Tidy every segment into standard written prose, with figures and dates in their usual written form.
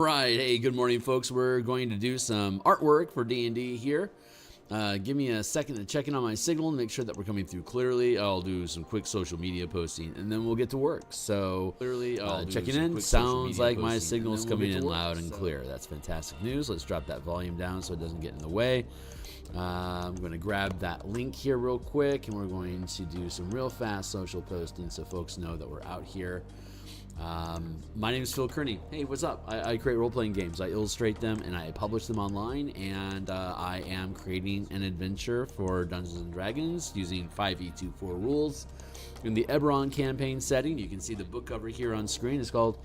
Right, hey, good morning, folks. We're going to do some artwork for D&D here. Give me a second to check in on my signal and make sure that we're coming through clearly. I'll do some quick social media posting, and then we'll get to work. So, checking in. Sounds like my signal's coming in loud and clear. That's fantastic news. Let's drop that volume down so it doesn't get in the way. I'm going to grab that link here real quick, and we're going to do some real fast social posting so folks know that we're out here. My name is Phil Kearney. Hey, what's up? I create role-playing games. I illustrate them and I publish them online, and I am creating an adventure for Dungeons & Dragons using 5e24 rules in the Eberron campaign setting. You can see the book cover here on screen. It's called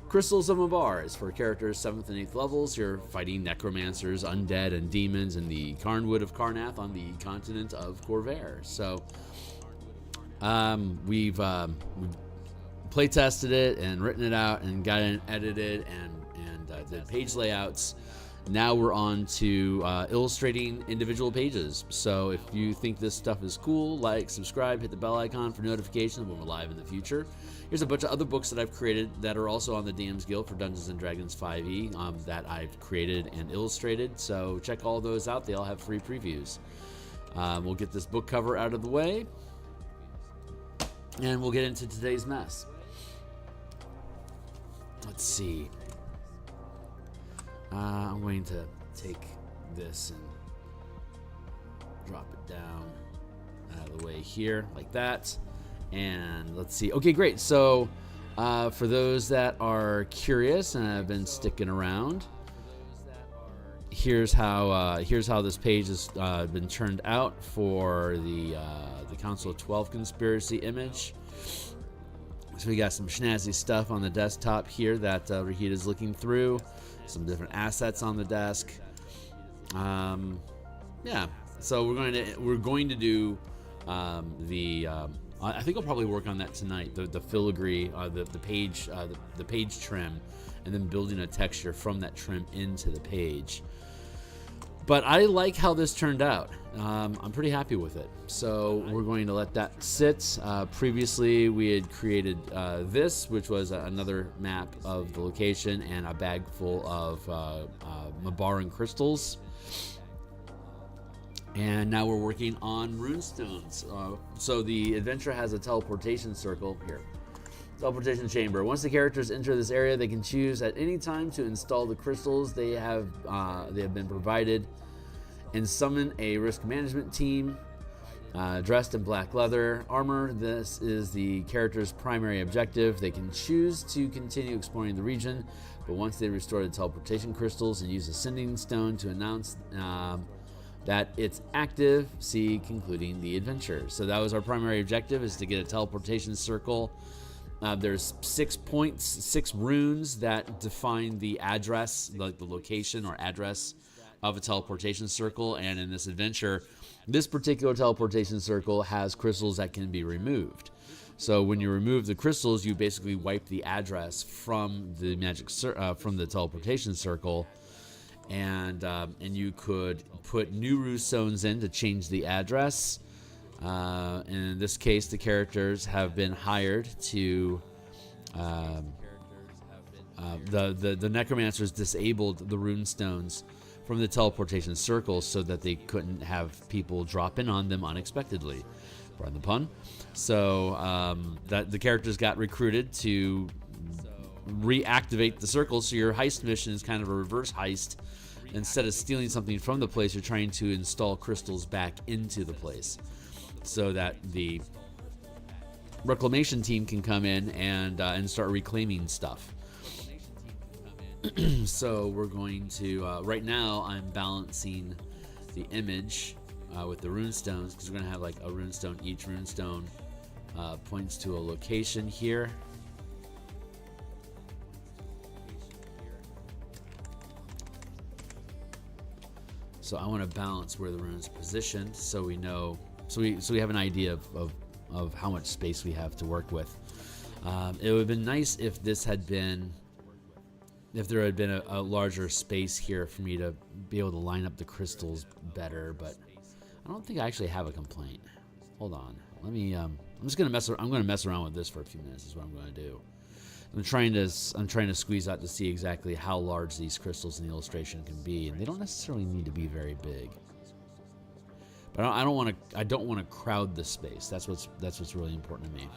Crystals of Mabar. It's for characters 7th and 8th levels. You're fighting necromancers, undead, and demons in the Carnwood of Karnath on the continent of Corvair. So we've play tested it and written it out and got it edited and did page layouts. Now we're on to illustrating individual pages. So if you think this stuff is cool, like, subscribe, hit the bell icon for notifications when we're live in the future. Here's a bunch of other books that I've created that are also on the DMsGuild for Dungeons & Dragons 5e that I've created and illustrated. So check all those out. They all have free previews. We'll get this book cover out of the way, and we'll get into today's mess. Let's see. I'm going to take this and drop it down out of the way here, like that. And let's see. Okay, great. So for those that are curious and have been sticking around, here's how this page has been turned out for the Council of 12 conspiracy image. So we got some snazzy stuff on the desktop here that Rahid is looking through. Some different assets on the desk. Yeah. So we're going to do I think I'll probably work on that tonight. The filigree, the page trim, and then building a texture from that trim into the page. But I like how this turned out. I'm pretty happy with it. So we're going to let that sit. Previously, we had created this, which was another map of the location and a bag full of Mabaran crystals. And now we're working on runestones. So the adventure has a teleportation circle here. Teleportation chamber. Once the characters enter this area, they can choose at any time to install the crystals they have been provided and summon a risk management team dressed in black leather armor. This is the character's primary objective. They can choose to continue exploring the region, but once they restore the teleportation crystals and use a sending stone to announce that it's active, see concluding the adventure. So that was our primary objective, is to get a teleportation circle. There's 6 points, 6 runes that define the address, like the location or address of a teleportation circle. And in this adventure, this particular teleportation circle has crystals that can be removed. So when you remove the crystals, you basically wipe the address from the from the teleportation circle, and you could put new runestones in to change the address. And in this case, the characters have been hired to the necromancers disabled the runestones from the teleportation circle so that they couldn't have people drop in on them unexpectedly. Pardon the pun. So that the characters got recruited to reactivate the circle. So your heist mission is kind of a reverse heist. Instead of stealing something from the place, you're trying to install crystals back into the place, so that the reclamation team can come in and start reclaiming stuff. So we're going to right now I'm balancing the image with the runestones, because we're going to have like a runestone. Each runestone points to a location here. So I want to balance where the rune's positioned, so we know, so we have an idea of how much space we have to work with. It would have been nice if there had been a larger space here for me to be able to line up the crystals better, but I don't think I actually have a complaint. Hold on, let me. I'm just gonna mess around with this for a few minutes. Is what I'm going to do. I'm trying to squeeze out to see exactly how large these crystals in the illustration can be, and they don't necessarily need to be very big. But I don't want to crowd the space. That's what's really important to me.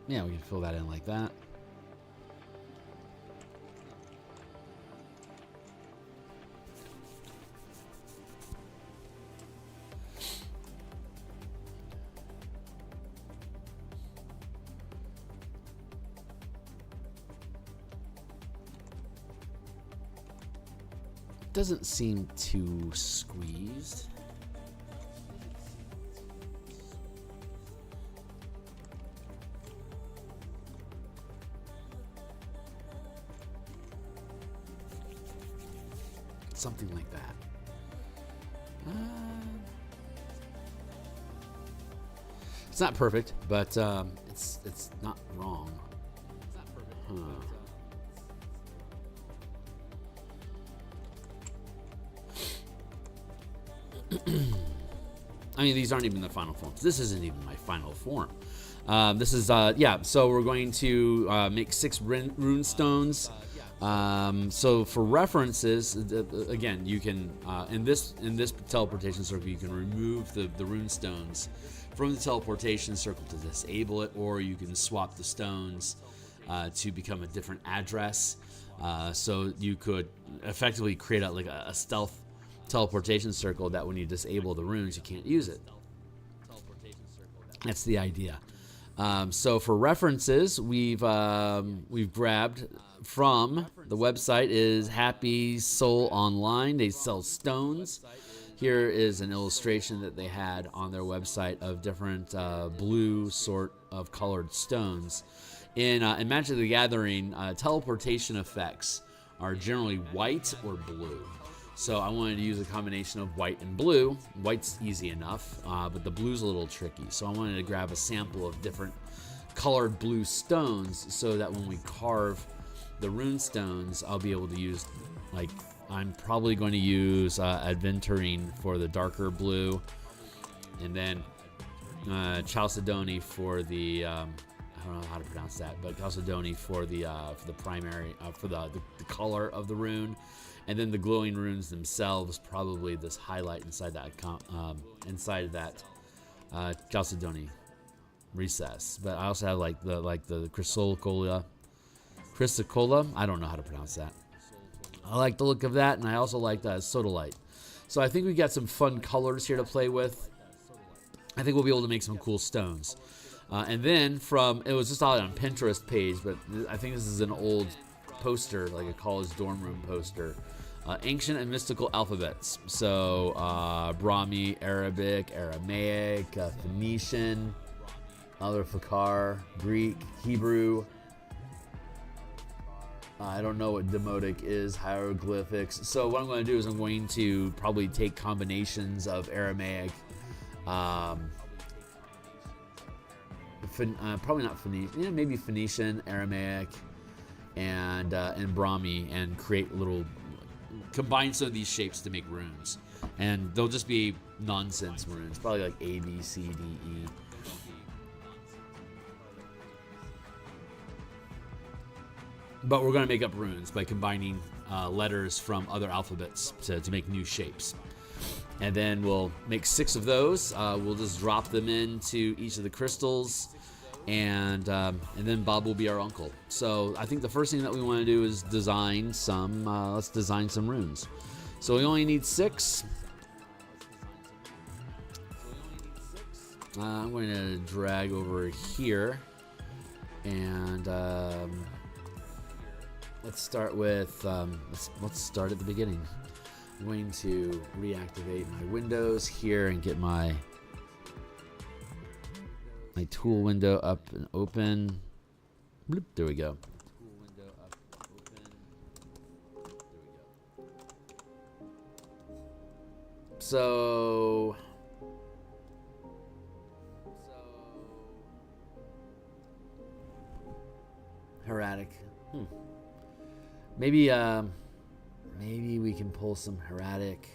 Yeah, we can fill that in like that. Doesn't seem too squeezed. Something like that. It's not perfect, but it's not wrong. It's not perfect. I mean, these aren't even the final forms. This isn't even my final form. This is yeah. So we're going to make 6 rune stones. So for references, again, you can in this teleportation circle, you can remove the rune stones from the teleportation circle to disable it, or you can swap the stones to become a different address. So you could effectively create a stealth teleportation circle that when you disable the runes, you can't use it. That's the idea. So for references, we've grabbed from the website is Happy Soul Online. They sell stones. Here is an illustration that they had on their website of different blue sort of colored stones. In Magic the Gathering, teleportation effects are generally white or blue. So I wanted to use a combination of white and blue. White's easy enough, but the blue's a little tricky. So I wanted to grab a sample of different colored blue stones so that when we carve the rune stones, I'll be able to use, like, I'm probably going to use Adventuring for the darker blue, and then Chalcedony for the I don't know how to pronounce that, but Chalcedony for the primary for the color of the rune, and then the glowing runes themselves, probably this highlight inside that Chalcedony recess. But I also have like the Chrysocolla. I don't know how to pronounce that. I like the look of that, and I also like the Sodalite. So I think we got some fun colors here to play with. I think we'll be able to make some cool stones. And then it was just all on Pinterest page, but I think this is an old poster, like a college dorm room poster. Ancient and mystical alphabets. So Brahmi, Arabic, Aramaic, Phoenician, other Fakar, Greek, Hebrew. I don't know what demotic is, hieroglyphics. So what I'm going to do is I'm going to probably take combinations of Aramaic, probably not Phoenician, yeah, maybe Phoenician, Aramaic, and Brahmi, and combine some of these shapes to make runes. And they'll just be nonsense runes, probably like A, B, C, D, E. But we're going to make up runes by combining letters from other alphabets to make new shapes. And then we'll make 6 of those. We'll just drop them into each of the crystals, and then Bob will be our uncle. So I think the first thing that we want to do is design some. Let's design some runes. So we only need 6. I'm going to drag over here, and let's start with. Let's start at the beginning. I'm going to reactivate my windows here and get my tool window up and open. Bloop, there we go. So Heretic. Maybe Maybe we can pull some Hieratic.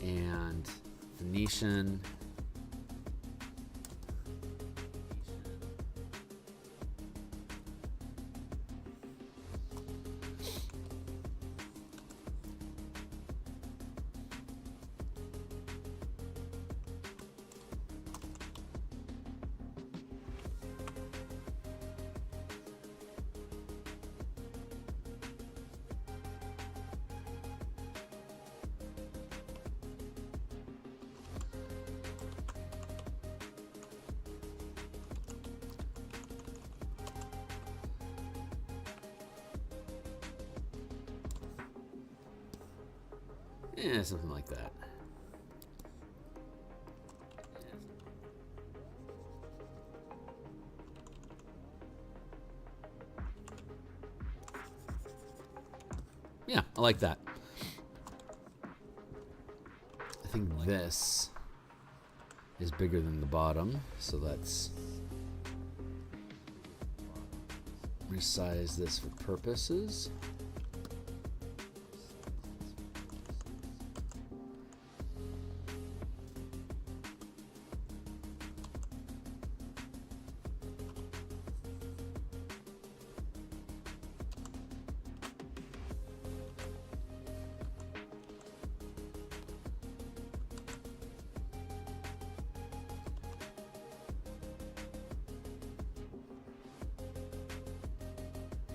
And Phoenician. Yeah, something like that. Yeah, I like that. I think this is bigger than the bottom, so let's resize this for purposes.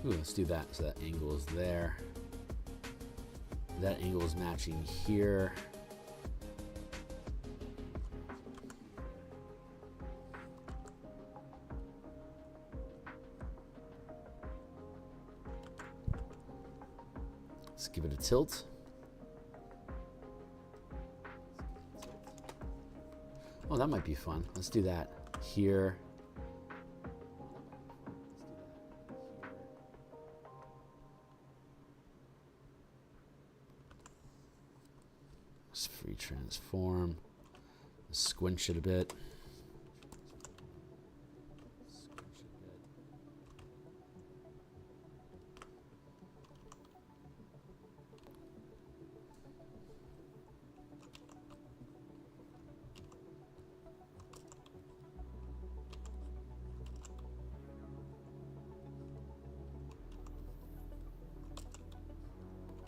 Ooh, let's do that so that angle is there. That angle is matching here. Let's give it a tilt. Oh, that might be fun. Let's do that here. Free transform. Squinch it a bit.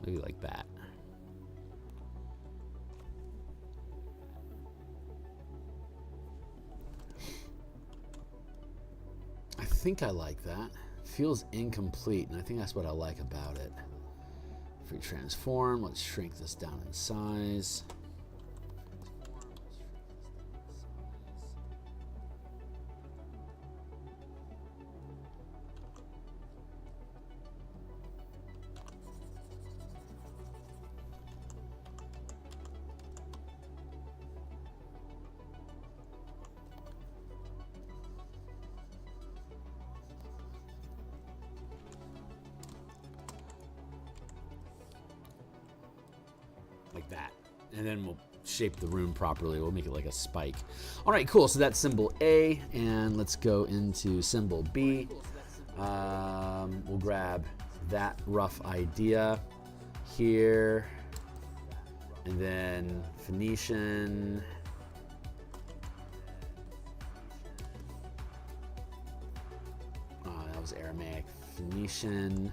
Maybe like that. I think I like that. Feels incomplete, and I think that's what I like about it. Free transform. Let's shrink this down in size. Like that. And then we'll shape the rune properly. We'll make it like a spike. All right, cool. So that's symbol A, and let's go into symbol B. We'll grab that rough idea here, and then Phoenician. That was Aramaic. Phoenician.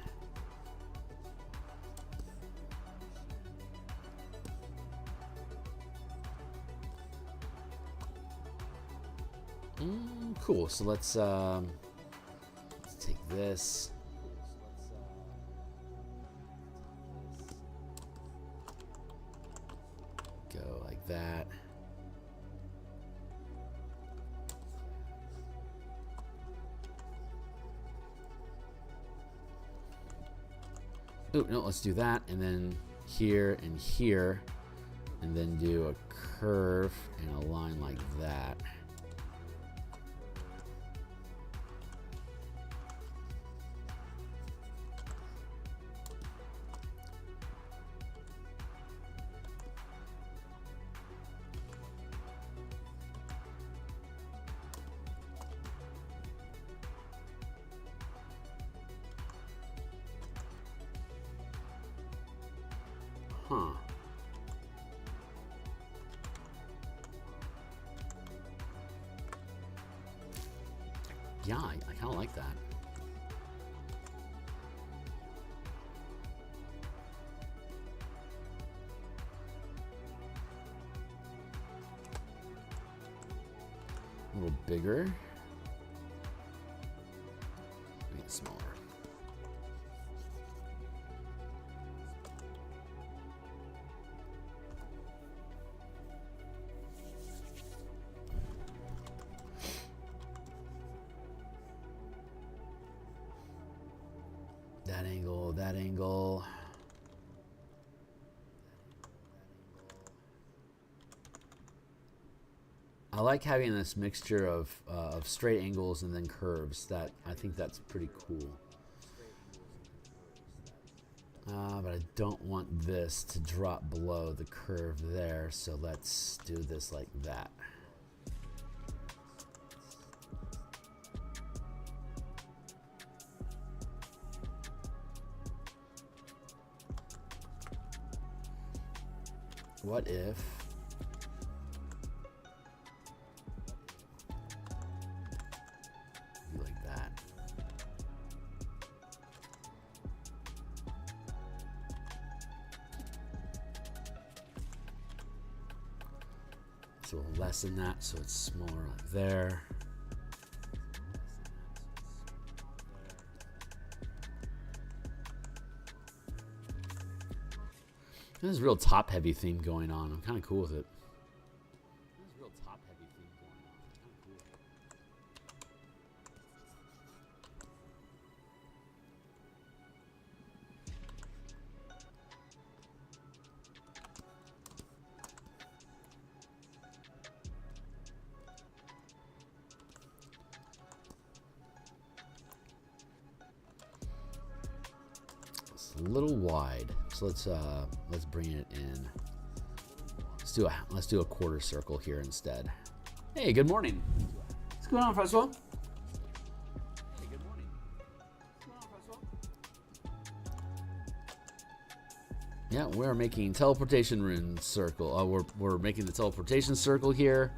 Cool. So let's take this. Go like that. Oh, no, let's do that. And then here and here. And then do a curve and a line like that. Huh. Yeah, I kind of like that. A little bigger. Make it smaller. That angle, that angle. I like having this mixture of straight angles and then curves. That I think that's pretty cool. But I don't want this to drop below the curve there, so let's do this like that. What if you like that? So we'll lessen that so it's smaller like there. There's a real top-heavy theme going on. I'm kind of cool with it. There's a real top-heavy theme going on. I'm kind of cool with it. It's a little wide. So let's bring it in. Let's do a quarter circle here instead. Hey, good morning. What's going on, Festival? Hey, good morning. What's going on, Festival? Yeah, we're making teleportation rune circle. We're making the teleportation circle here.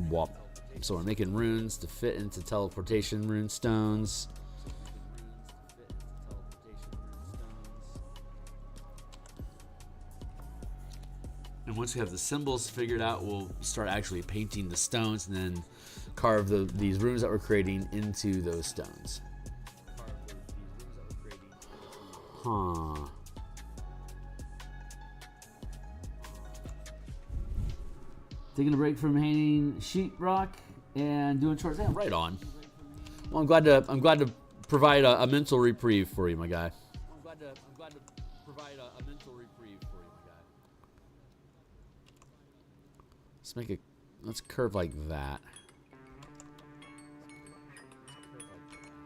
Wop. So we're making runes to fit into teleportation rune stones. And once we have the symbols figured out, we'll start actually painting the stones and then carve these runes that we're creating into those stones. Huh. Taking a break from hanging sheetrock and doing chores. Yeah, right on. Well, I'm glad to provide a mental reprieve for you, my guy. I'm glad to provide a mental reprieve for you, my guy. Let's curve like that.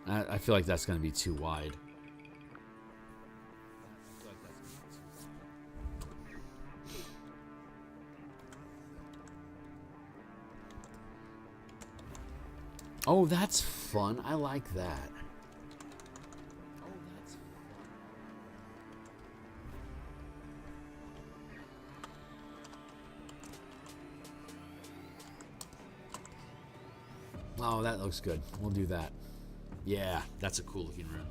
I feel like that's going to be too wide. Oh, that's fun. I like that. Oh, that looks good. We'll do that. Yeah, that's a cool looking rune.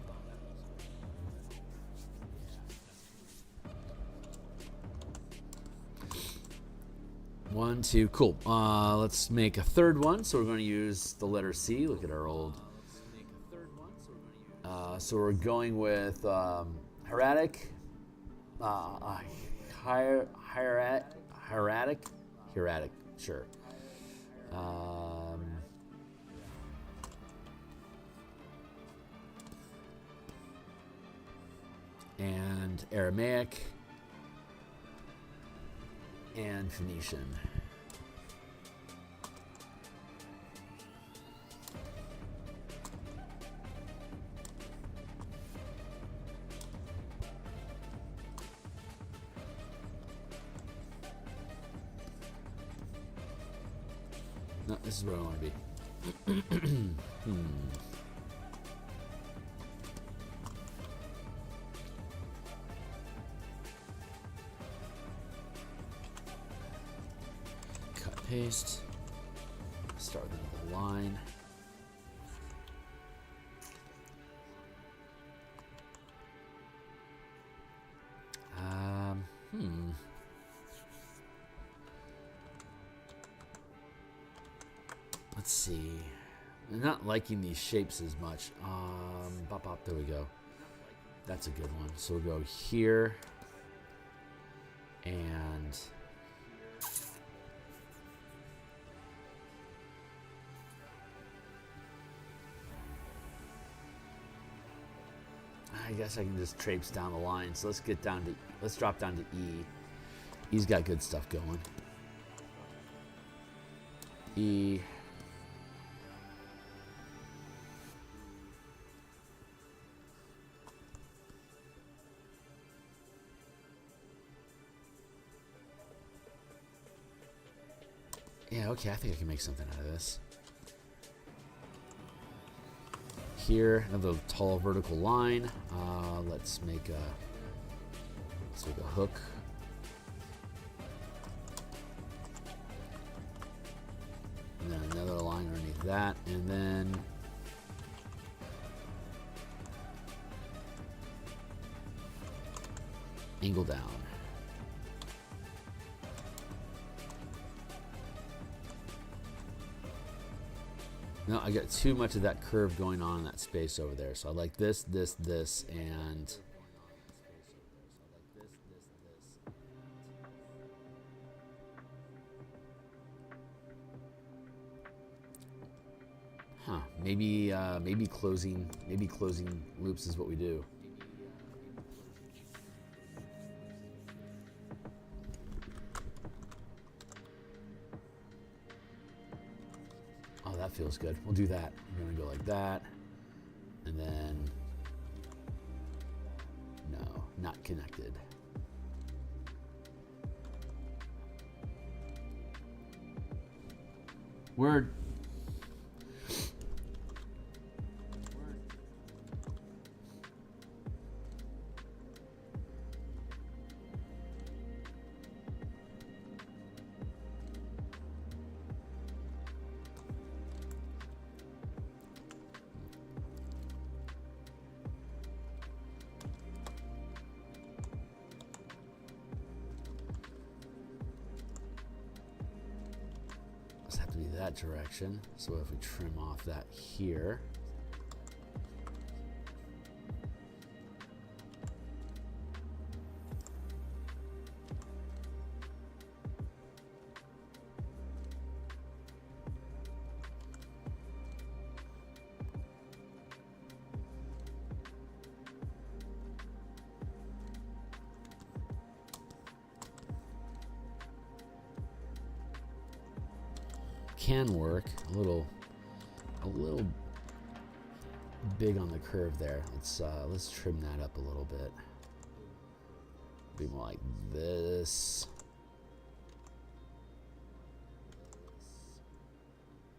One, two, cool. Let's make a third one. So we're going to use the letter C. Look at our old. So we're going with hieratic, hieratic, sure. And Aramaic and Phoenician. No, this is where I want to be. paste. Start with another line. Let's see. I'm not liking these shapes as much. Bop, bop, there we go. That's a good one. So we'll go here. And I guess I can just traipse down the line. So let's get down to, let's drop down to E. E's got good stuff going. E. Yeah, okay, I think I can make something out of this. Here, another tall vertical line. Let's make a hook. And then another line underneath that, and then angle down. No, I got too much of that curve going on in that space over there. So I like this, this, this, and maybe closing loops is what we do. That feels good. We'll do that. We're gonna go like that, and then no, not connected. Word. Have to be that direction. So if we trim off that here, can work. A little big on the curve there. Let's trim that up a little bit. Be more like this,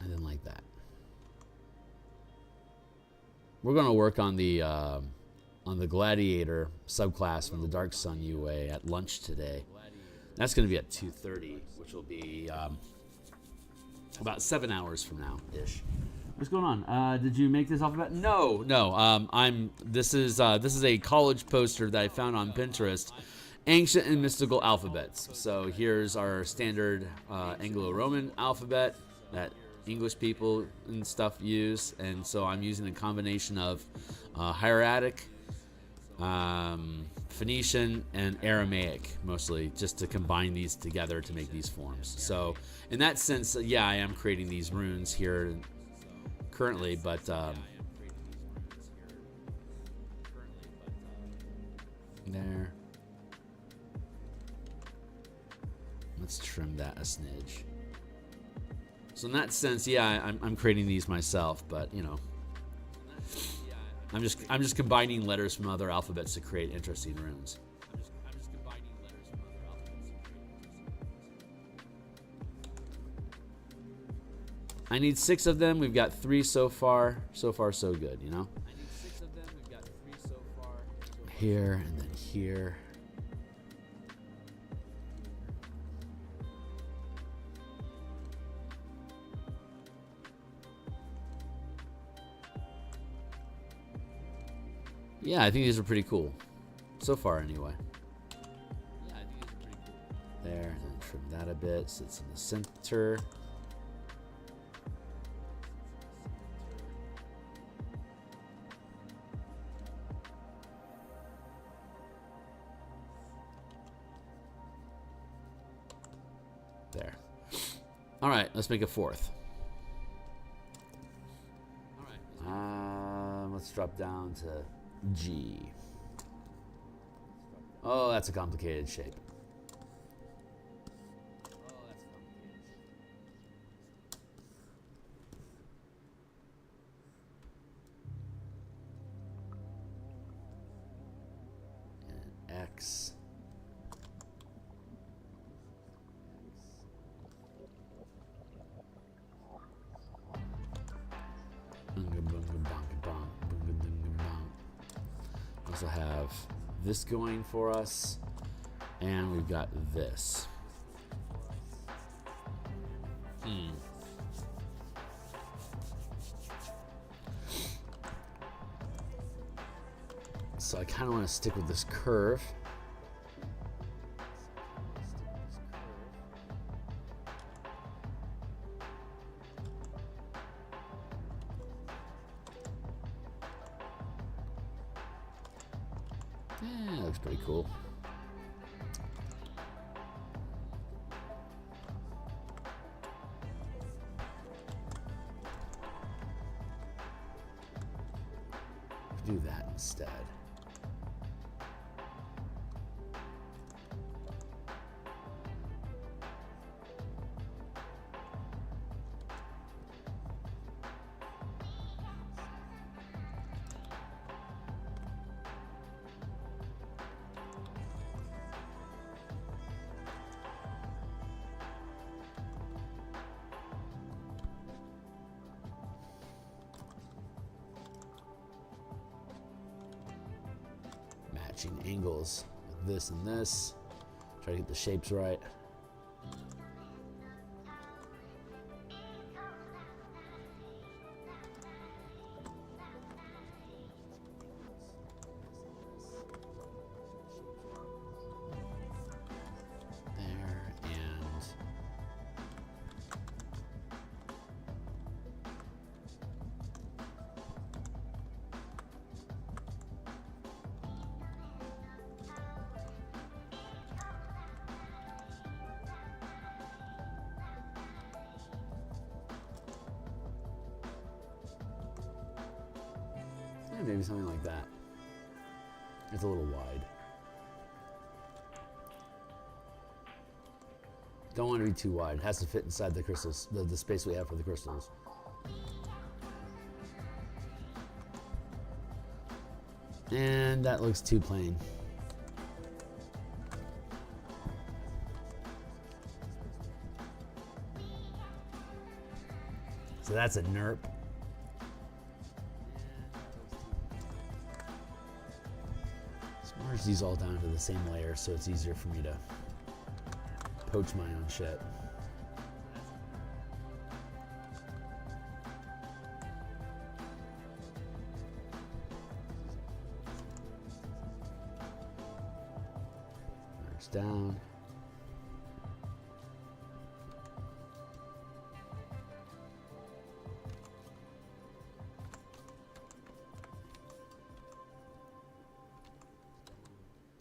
and then like that. We're going to work on the Gladiator subclass from the Dark Sun UA at lunch today. That's going to be at 2:30, which will be about 7 hours from now ish. What's going on? Did you make this alphabet? No. This is a college poster that I found on Pinterest. Ancient and mystical alphabets. So here's our standard Anglo-Roman alphabet that English people and stuff use, and so I'm using a combination of hieratic, Phoenician, and Aramaic, mostly, just to combine these together to make these forms. So in that sense, yeah, I am creating these runes here currently, but there. Let's trim that a smidge. So in that sense, yeah, I'm creating these myself, but you know, I'm just combining letters from other alphabets to create interesting runes. I need 6 of them. We've got 3 so far. So far, so good, you know? I need 6 of them. We've got 3 so far. Here and then here. Yeah, I think these are pretty cool. So far, anyway. There, then trim that a bit so it's in the center. There. All right, let's make a fourth. Let's drop down to G. Oh, that's a complicated shape. And X. Also have this going for us, and we've got this. So I kind of want to stick with this curve. Yeah, looks pretty cool. Do that instead. Matching angles with this and this. Try to get the shapes right. There and maybe something like that. It's a little wide. Don't want to be too wide. It has to fit inside the crystals, the space we have for the crystals. And that looks too plain. So that's a NERP. Merge these all down to the same layer so it's easier for me to poach my own shit. Merge down.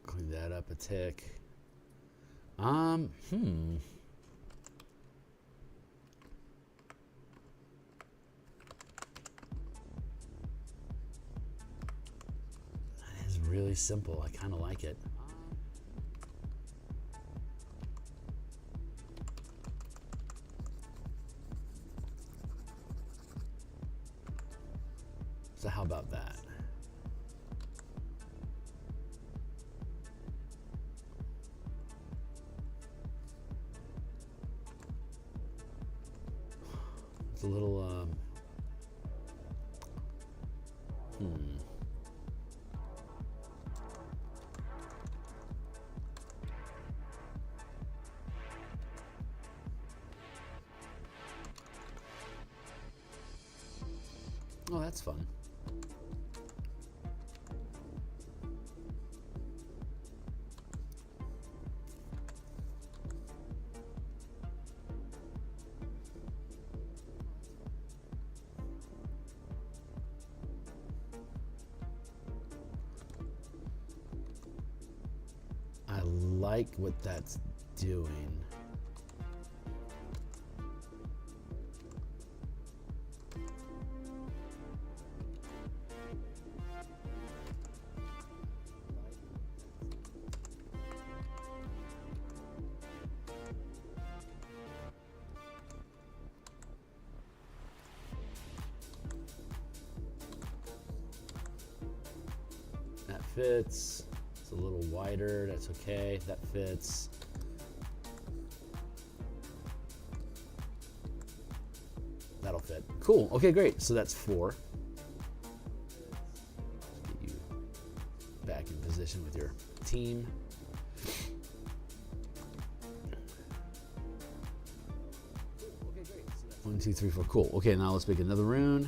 Clean that up a tick. That is really simple. I kind of like it. So how about that? It's a little, Oh, that's fun. like what that's doing. That fits. It's a little wider. That's okay. That fits. That'll fit. Cool. Okay, great. So that's 4. Let's get you back in position with your team. Okay, great. So that's 1, 2, 3, 4. Cool. Okay, now let's make another rune.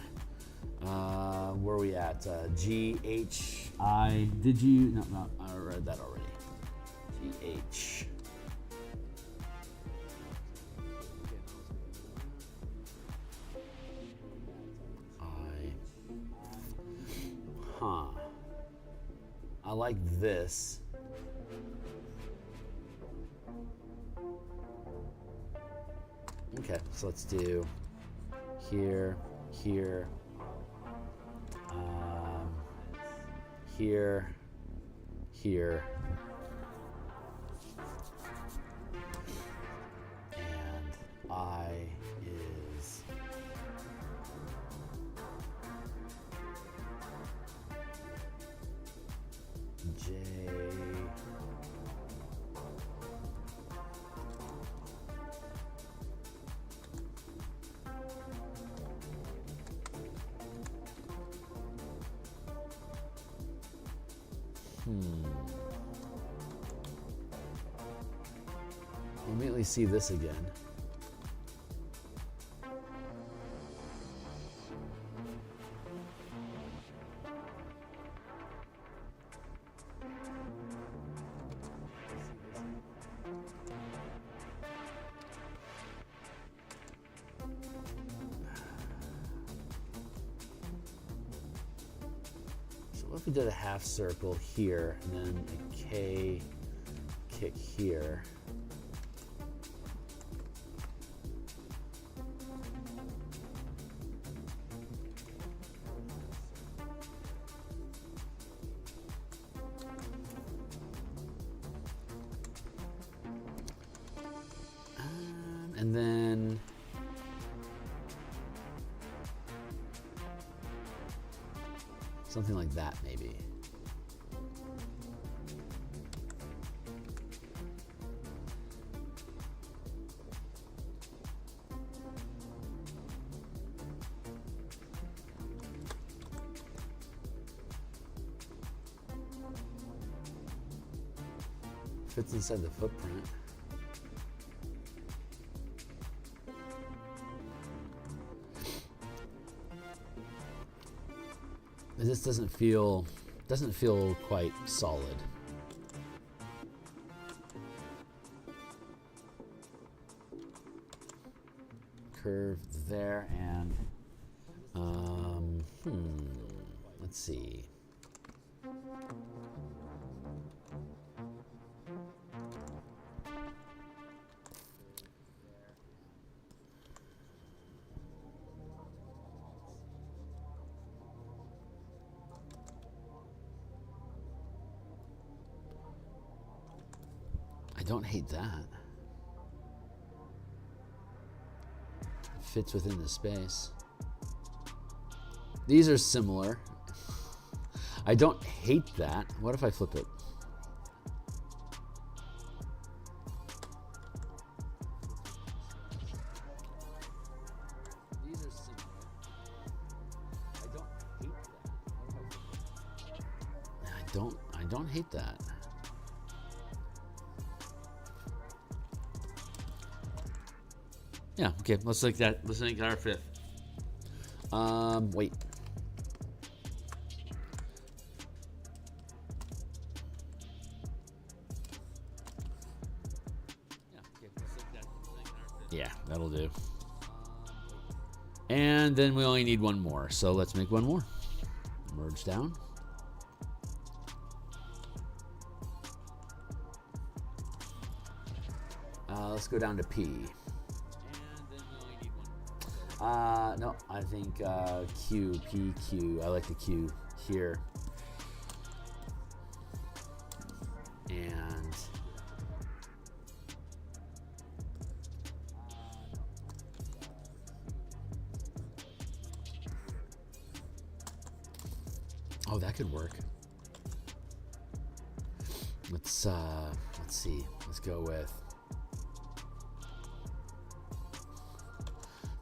Where are we at? G, H, I. Did you? No, I read that already. G, H. I like this. Okay, so let's do here, here, here, here, and I is J. I'll immediately see this again. What if we did a half circle here and then a K kick here? And then something like that, maybe. Fits inside the footprint. This doesn't feel quite solid. Curve there and let's see. I don't hate that. It fits within the space. These are similar. I don't hate that. What if I flip it? These are similar. I don't hate that. What if I flip it? I don't hate that. Yeah, okay, let's make that. Let's make that our 5th. Wait. Yeah, okay, let's make that our 5th. Yeah, that'll do. And then we only need one more, so let's make one more. Merge down. Let's go down to P. No, I think Q, P, Q. I like the Q here. And oh, that could work. Let's see. Let's go with.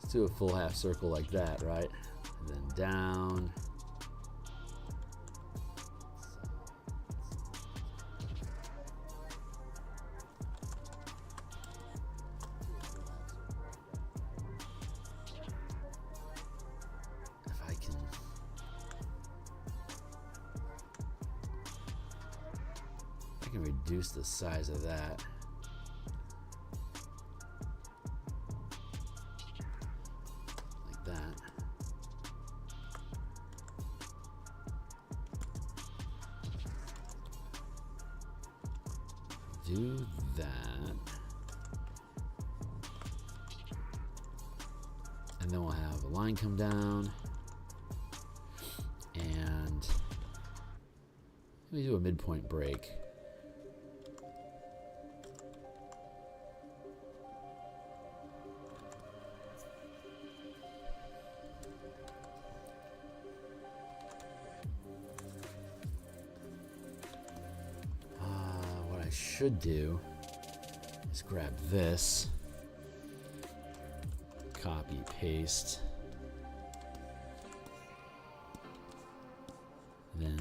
Let's do a full half circle like that, right? And then down. If I can reduce the size of that. Do that, and then we'll have a line come down, and we do a midpoint break. Should do is grab this, copy, paste, then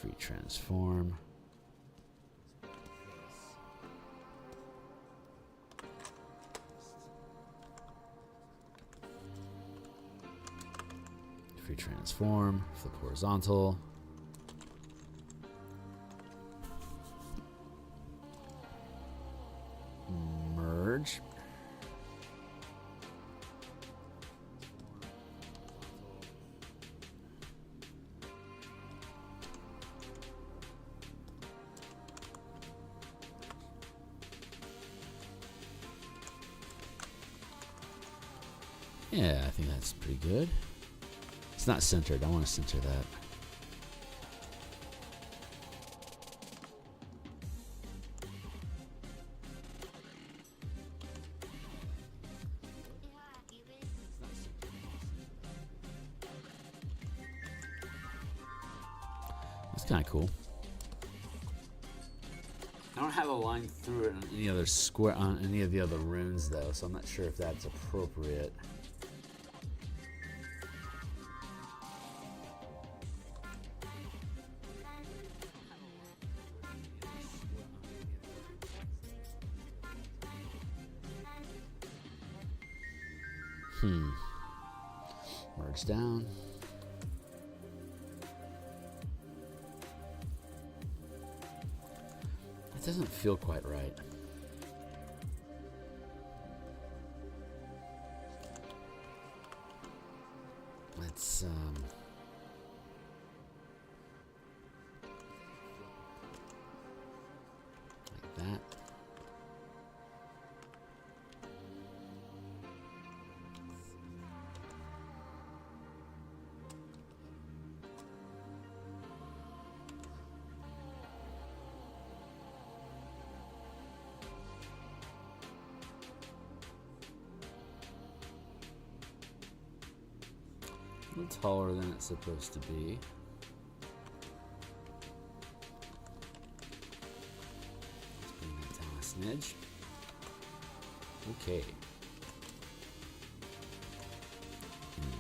free transform. Free transform, flip horizontal. Merge. Yeah, I think that's pretty good. It's not centered. I want to center that. It's kind of cool. I don't have a line through it on any other square on any of the other runes though, so I'm not sure if that's appropriate. Merge down. It doesn't feel quite right. Let's like that. A little taller than it's supposed to be. Let's bring that down a smidge. Okay.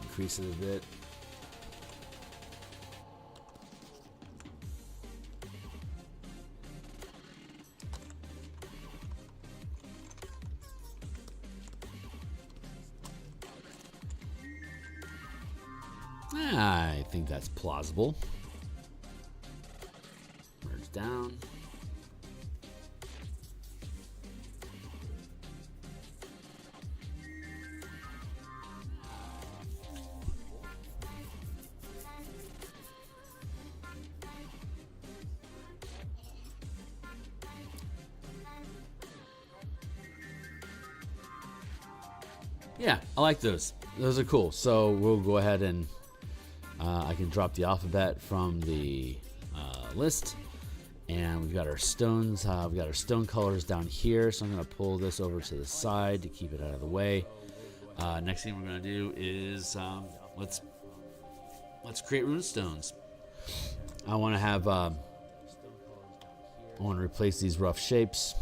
Increase it a bit. I think that's plausible. Merge down. Yeah, I like those. Those are cool. So we'll go ahead and I can drop the alphabet from the list. And we've got our stones. We've got our stone colors down here. So I'm going to pull this over to the side to keep it out of the way. Next thing we're going to do is let's create rune stones. I want to have I want to replace these rough shapes.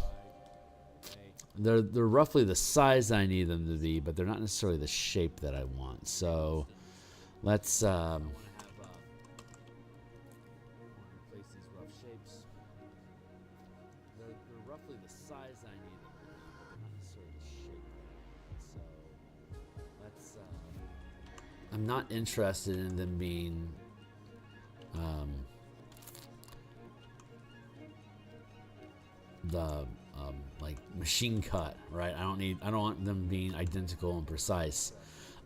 They're roughly the size I need them to be, but they're not necessarily the shape that I want. So let's replace these rough shapes. They're roughly the size I need them to be, but they're not necessarily the shape. So let's. I'm not interested in them being. The like machine cut, right? I don't want them being identical and precise,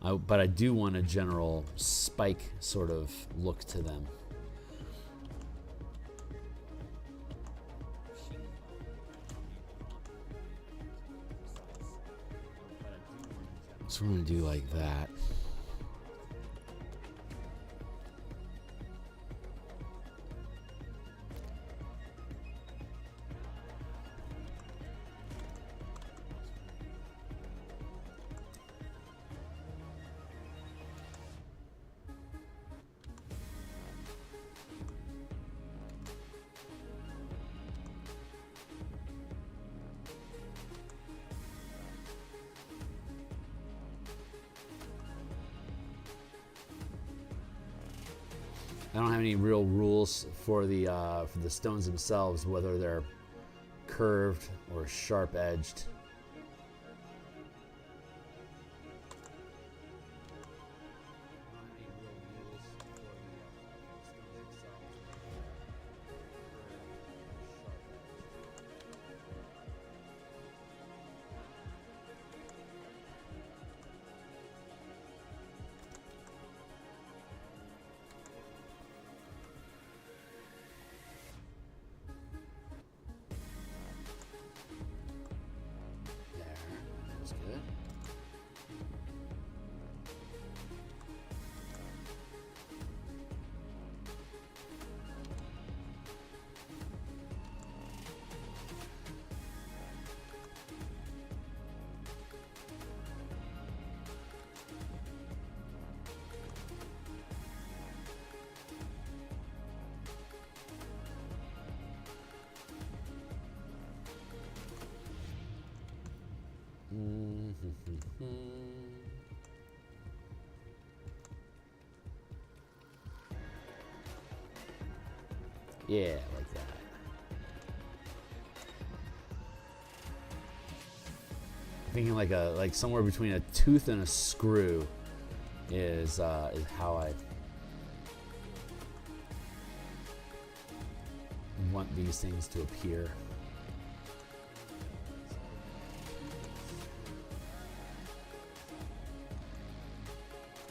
but I do want a general spike sort of look to them. So we're gonna do like that. I don't have any real rules for the stones themselves, whether they're curved or sharp edged. Yeah, like that. I'm thinking like somewhere between a tooth and a screw is how I want these things to appear. Yeah,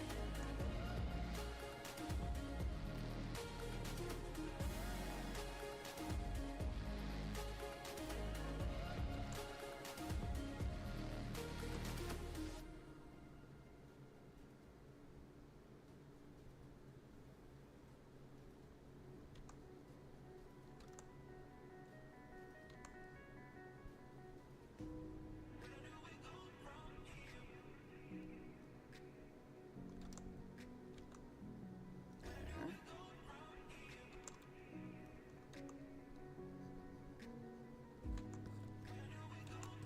I like that. As a general shape, I think that does. So let's thicken that a smidge here. I'm being really nitpicky, but I can afford to be.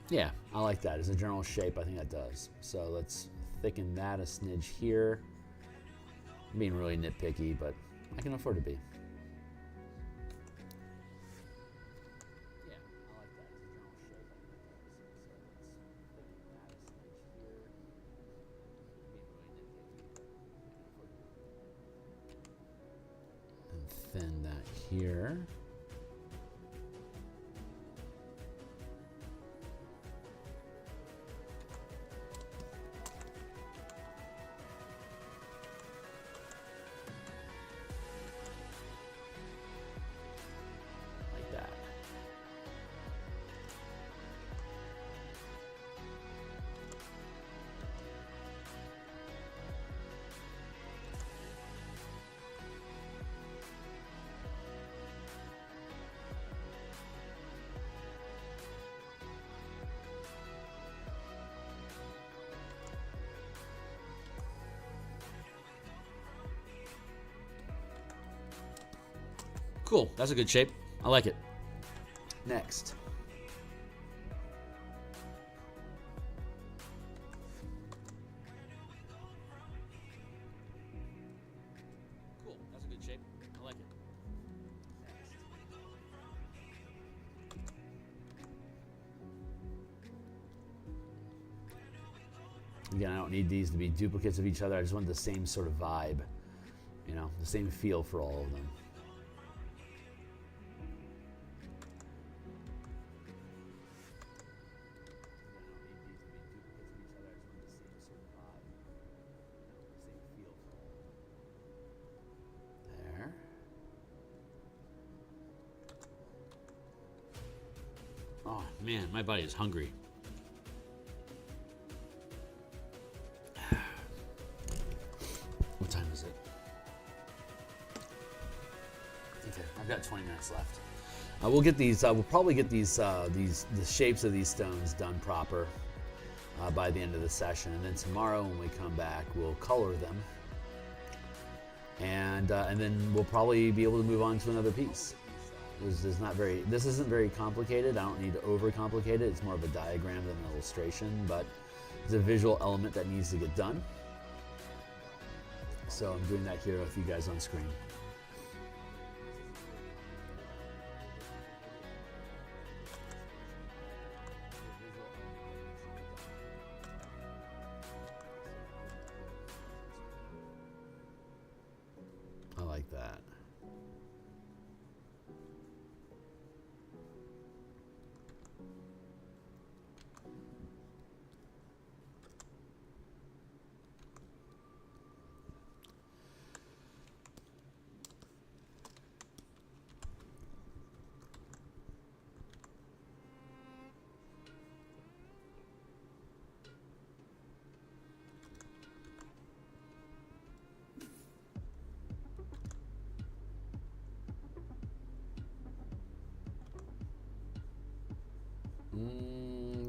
Yeah, I like that. As a general shape, I think that does. So let's thicken that a smidge here. Being really nitpicky, but I can afford to be. And thin that here. Cool. That's a good shape. I like it. Next. Cool. That's a good shape. I like it. Again, I don't need these to be duplicates of each other. I just want the same sort of vibe. You know, the same feel for all of them. There. Oh, man, my body is hungry. What time is it? Okay, I've got 20 minutes left. We'll get these. We'll probably get the shapes of these stones done proper by the end of the session, and then tomorrow when we come back, we'll color them, and then we'll probably be able to move on to another piece. This isn't very complicated. I don't need to overcomplicate it. It's more of a diagram than an illustration, but it's a visual element that needs to get done. So I'm doing that here with you guys on screen. I like that.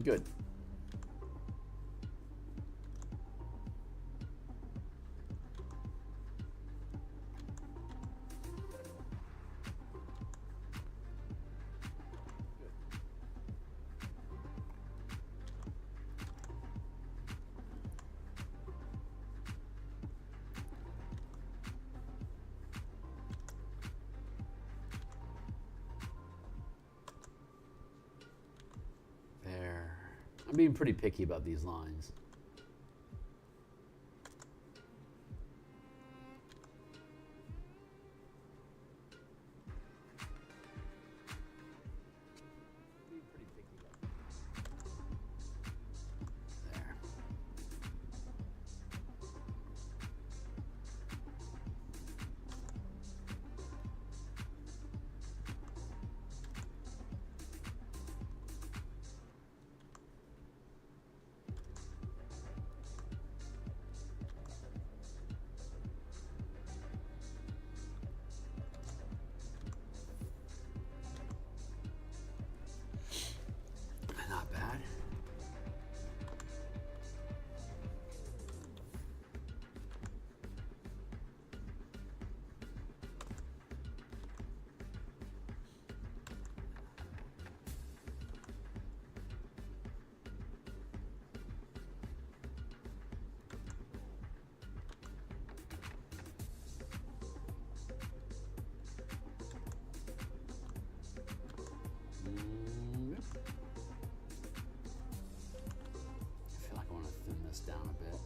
Good. I'm being pretty picky about these lines. Down a bit.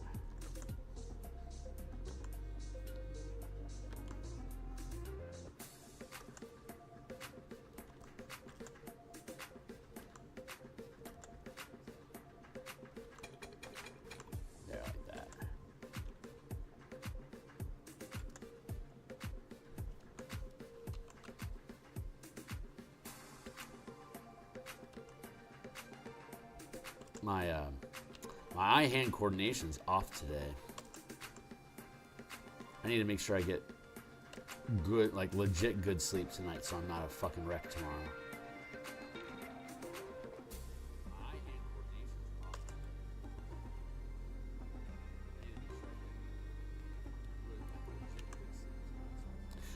There, like that. My eye-hand coordination's off today. I need to make sure I get good, like legit good sleep tonight so I'm not a fucking wreck tomorrow.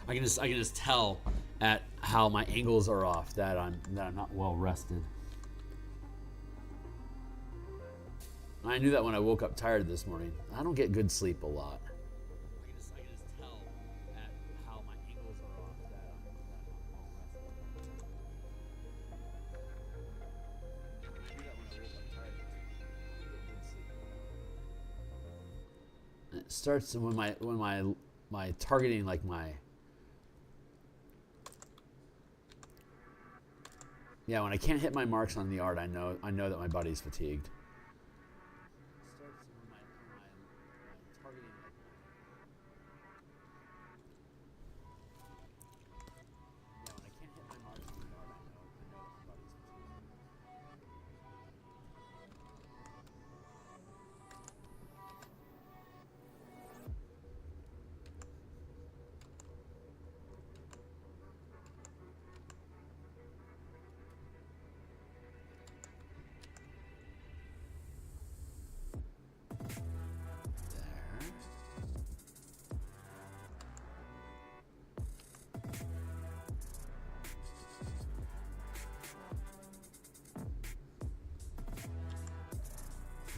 I can just tell at how my angles are off, that I'm not well rested. I knew that when I woke up tired this morning. I don't get good sleep a lot. I can just tell at how my angles are off that I'm not well rested. I knew that when I woke up tired this morning. I don't get good sleep. It starts when my targeting, like when I can't hit my marks on the art, I know that my body's fatigued.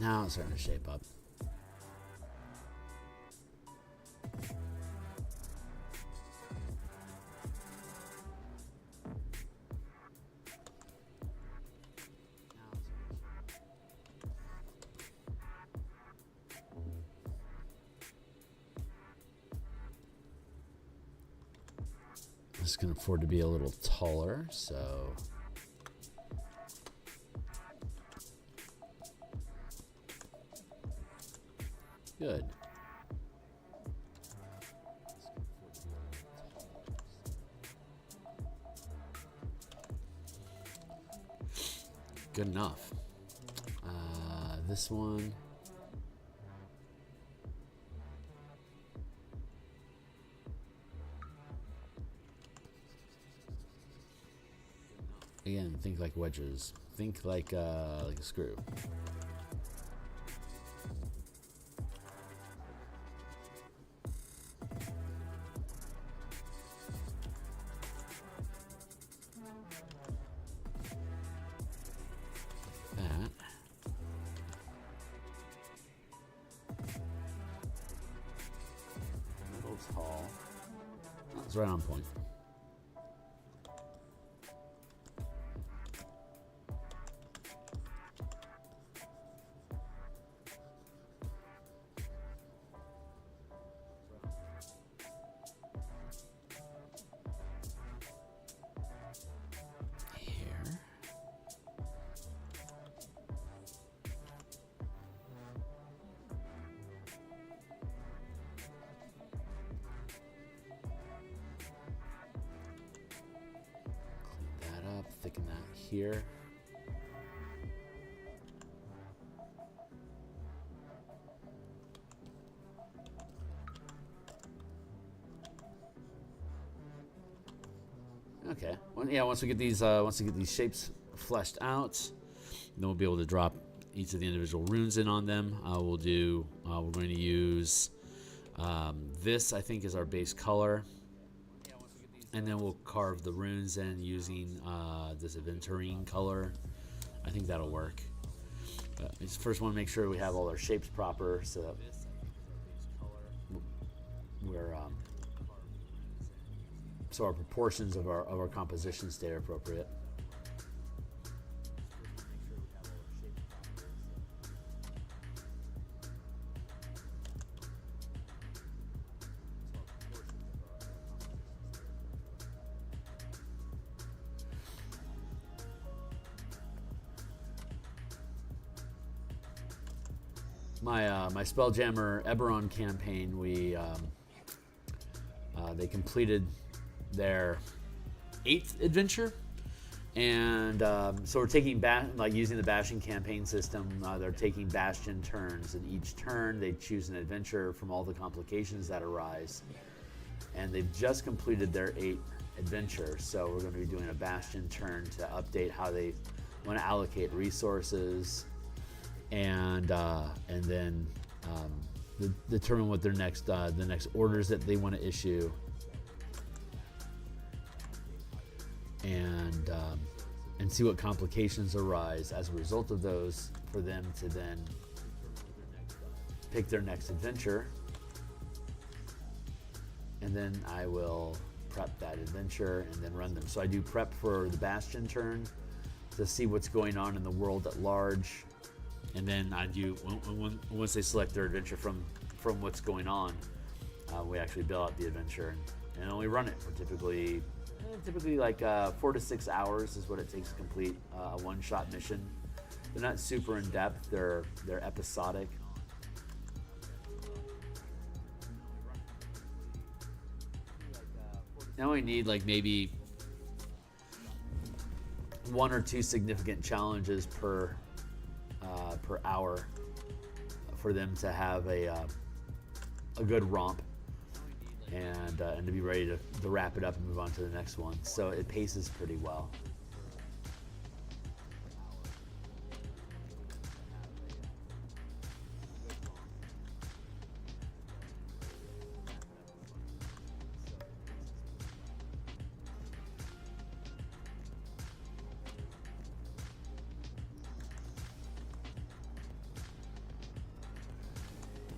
Now it's starting to shape up. This can afford to be a little taller, so good. Good enough. This one. Again, think like wedges. Think like a screw. That. Middle tall. That's right on point. Thicken that here. Okay. Well, yeah. Once we get these shapes fleshed out, then we'll be able to drop each of the individual runes in on them. We're going to use this. I think is our base color. And then we'll carve the runes in using this aventurine color. I think that'll work. We just first want to make sure we have all our shapes proper, so that so our proportions of our composition stay appropriate. My Spelljammer Eberron campaign, they completed their 8th adventure, and so we're taking using the Bastion campaign system. They're taking Bastion turns, and each turn they choose an adventure from all the complications that arise, and they've just completed their 8th adventure. So we're going to be doing a Bastion turn to update how they want to allocate resources, and then determine what their the next orders that they want to issue. and see what complications arise as a result of those, for them to then pick their next adventure. And then I will prep that adventure and then run them. So I do prep for the Bastion turn to see what's going on in the world at large. And then I do, once they select their adventure from what's going on, we actually build out the adventure and only run it for typically like 4 to 6 hours is what it takes to complete a one-shot mission. They're not super in depth. They're episodic. I only need like maybe 1 or 2 significant challenges per hour for them to have a good romp and to be ready to wrap it up and move on to the next one. So it paces pretty well.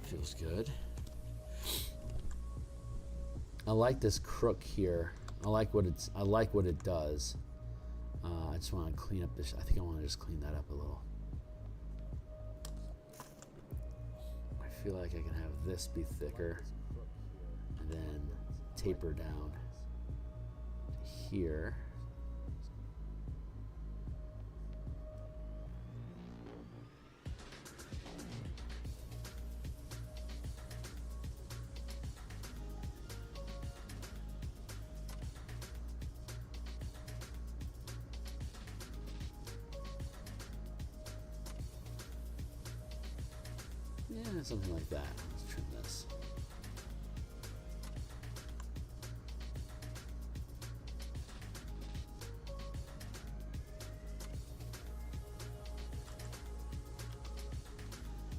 Feels good. I like this crook here. I like what it does. I just want to clean up this. I think I want to just clean that up a little. I feel like I can have this be thicker and then taper down here. Yeah, something like that. Let's trim this.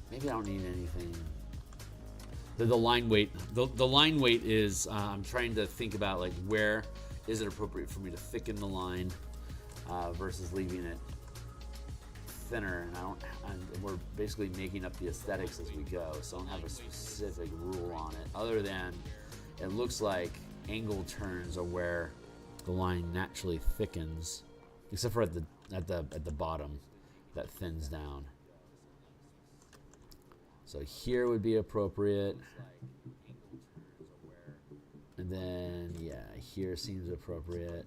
Maybe I don't need anything. The line weight. The line weight is. I'm trying to think about like where is it appropriate for me to thicken the line versus leaving it thinner, and we're basically making up the aesthetics as we go, so I don't have a specific rule on it, other than it looks like angle turns are where the line naturally thickens, except for at the bottom that thins down. So here would be appropriate, and then yeah, here seems appropriate.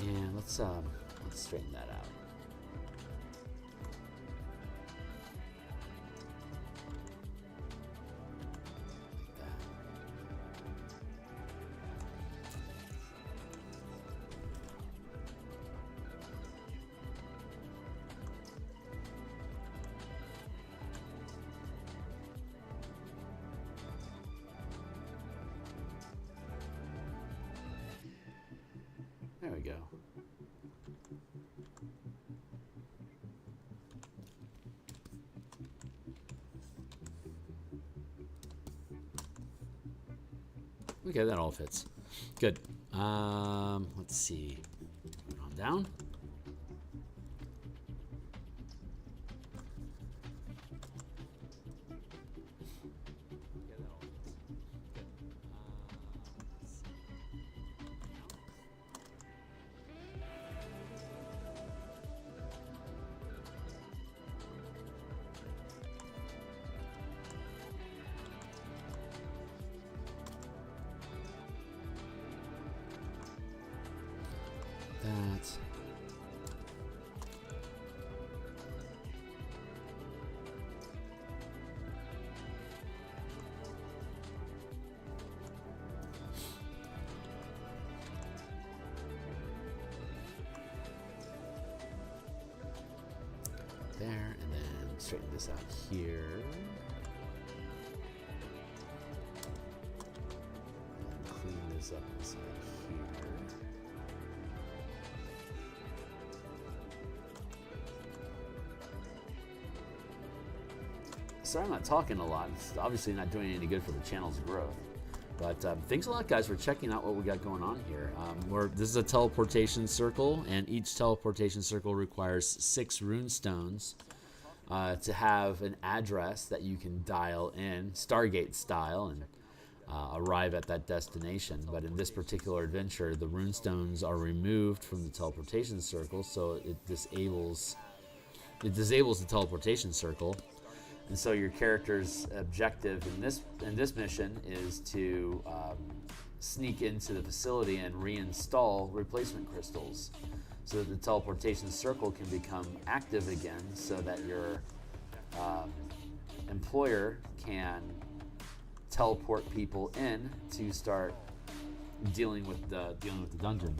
And let's straighten that out. There we go. Okay, that all fits. Good. Let's see. Moving on down. That. there, and then straighten this out here. And clean this up inside here. Sorry I'm not talking a lot. It's obviously not doing any good for the channel's growth. But thanks a lot, guys, for checking out what we got going on here. This is a teleportation circle, and each teleportation circle requires 6 rune stones to have an address that you can dial in, Stargate style, and arrive at that destination. But in this particular adventure, the rune stones are removed from the teleportation circle, so it disables the teleportation circle. And so your character's objective in this mission is to sneak into the facility and reinstall replacement crystals so that the teleportation circle can become active again, so that your employer can teleport people in to start dealing with the dungeon.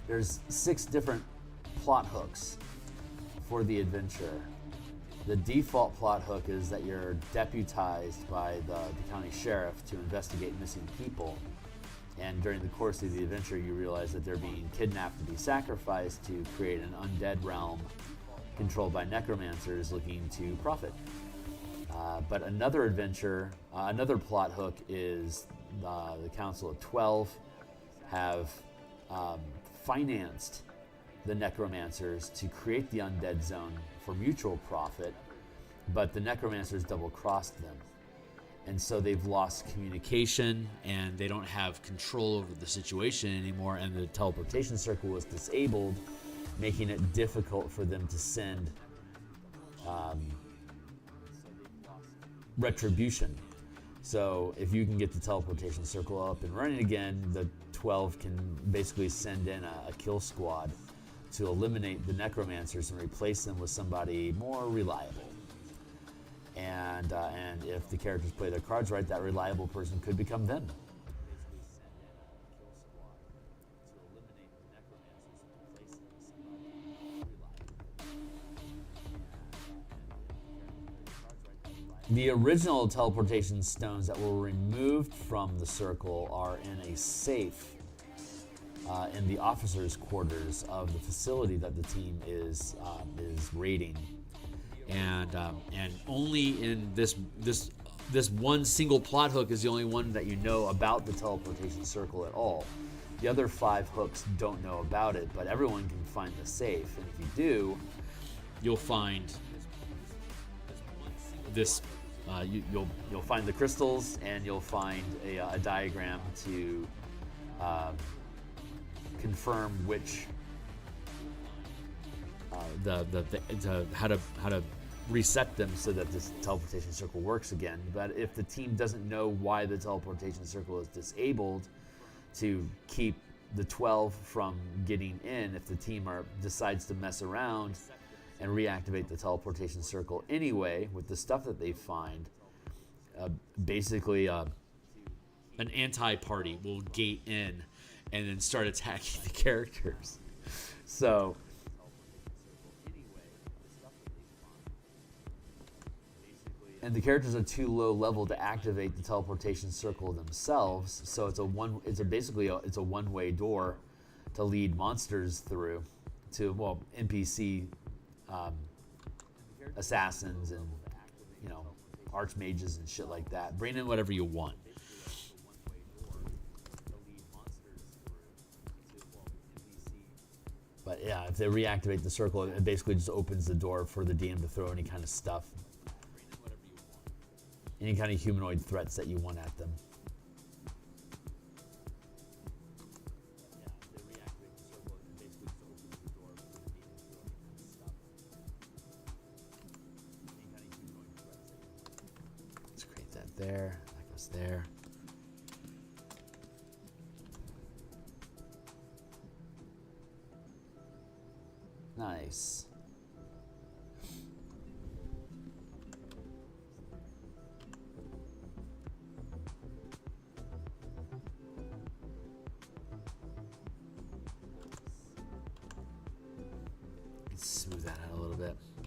There's 6 different plot hooks for the adventure. The default plot hook is that you're deputized by the county sheriff to investigate missing people. And during the course of the adventure, you realize that they're being kidnapped to be sacrificed to create an undead realm controlled by necromancers looking to profit. But another adventure, another plot hook is the Council of 12 have financed the necromancers to create the undead zone for mutual profit, but the necromancers double-crossed them. And so they've lost communication, and they don't have control over the situation anymore, and the teleportation circle was disabled, making it difficult for them to send retribution. So if you can get the teleportation circle up and running again, the 12 can basically send in a kill squad to eliminate the necromancers and replace them with somebody more reliable. And if the characters play their cards right, that reliable person could become them. The original teleportation stones that were removed from the circle are in a safe in the officers' quarters of the facility that the team is raiding, and only in this one single plot hook is the only one that you know about the teleportation circle at all. The other 5 hooks don't know about it, but everyone can find the safe, and if you do, you'll find this. You'll find the crystals, and you'll find a diagram to confirm which how to reset them so that this teleportation circle works again. But if the team doesn't know why the teleportation circle is disabled, to keep the 12 from getting in, if the team decides to mess around and reactivate the teleportation circle anyway with the stuff that they find, basically an anti-party will gate in and then start attacking the characters. So and the characters are too low level to activate the teleportation circle themselves, so it's a one-way door to lead monsters through to, well, NPC assassins and, you know, archmages and shit like that. Bring in whatever you want. But yeah, if they reactivate the circle, it basically just opens the door for the DM to throw any kind of stuff, any kind of humanoid threats that you want at them. Let's create that there. That goes there. Nice.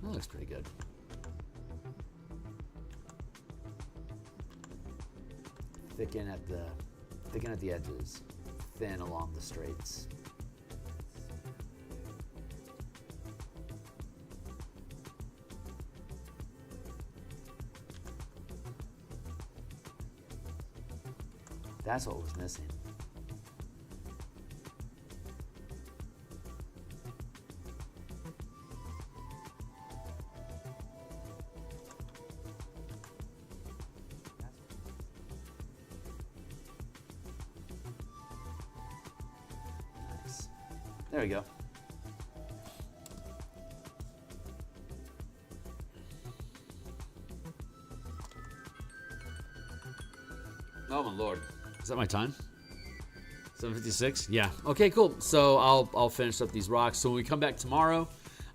That looks pretty good. Thicken at the edges, thin along the straights. That's what was missing. Nice. There we go. Oh my lord. Is that my time? 7:56? Yeah. Okay, cool. So I'll finish up these rocks. So when we come back tomorrow,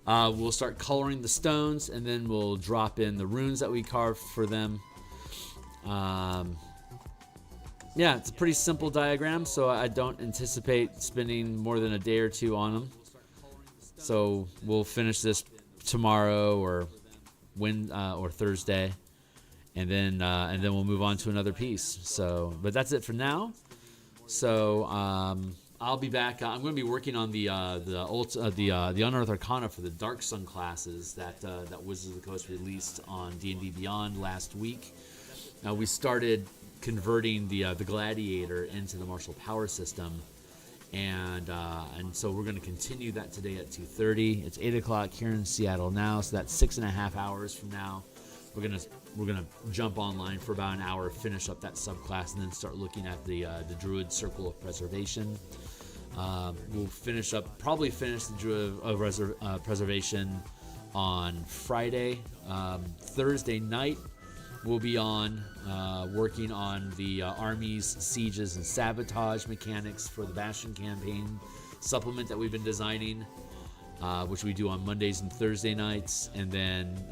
we'll start coloring the stones, and then we'll drop in the runes that we carved for them. Yeah, it's a pretty simple diagram, so I don't anticipate spending more than a day or two on them. So we'll finish this tomorrow or Thursday. And then we'll move on to another piece. So, but that's it for now. So I'll be back. I'm going to be working on the Unearthed Arcana for the Dark Sun classes that Wizards of the Coast released on D&D Beyond last week. Now we started converting the Gladiator into the martial power system, and so we're going to continue that today at 2:30. It's 8 o'clock here in Seattle now, so that's 6.5 hours from now. We're gonna jump online for about an hour, finish up that subclass, and then start looking at the Druid Circle of Preservation. We'll probably finish the Druid of Preservation on Friday. Thursday night we'll be on working on the armies, sieges, and sabotage mechanics for the Bastion campaign supplement that we've been designing. Which we do on Mondays and Thursday nights, and then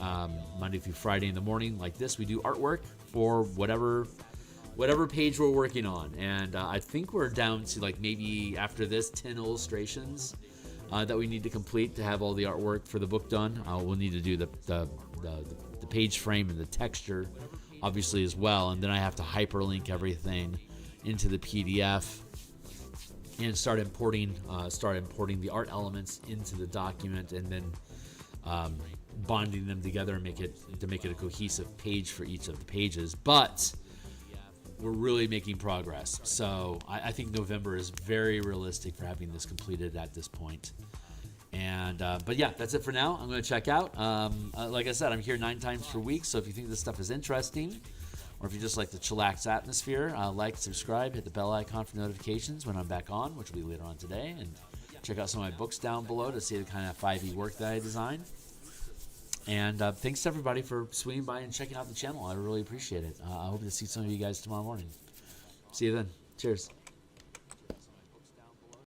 Monday through Friday in the morning, like this, we do artwork for whatever page we're working on. And I think we're down to like maybe after this 10 illustrations that we need to complete to have all the artwork for the book done. We'll need to do the page frame and the texture, obviously, as well. And then I have to hyperlink everything into the PDF. And start importing the art elements into the document, and then bonding them together and make it a cohesive page for each of the pages. But we're really making progress. So I think November is very realistic for having this completed at this point. And but yeah, that's it for now. I'm going to check out. Like I said, I'm here 9 times per week. So if you think this stuff is interesting, or if you just like the chillax atmosphere, like, subscribe, hit the bell icon for notifications when I'm back on, which will be later on today. And check out some of my books down below to see the kind of 5e work that I design. And thanks to everybody for swinging by and checking out the channel. I really appreciate it. I hope to see some of you guys tomorrow morning. See you then. Cheers.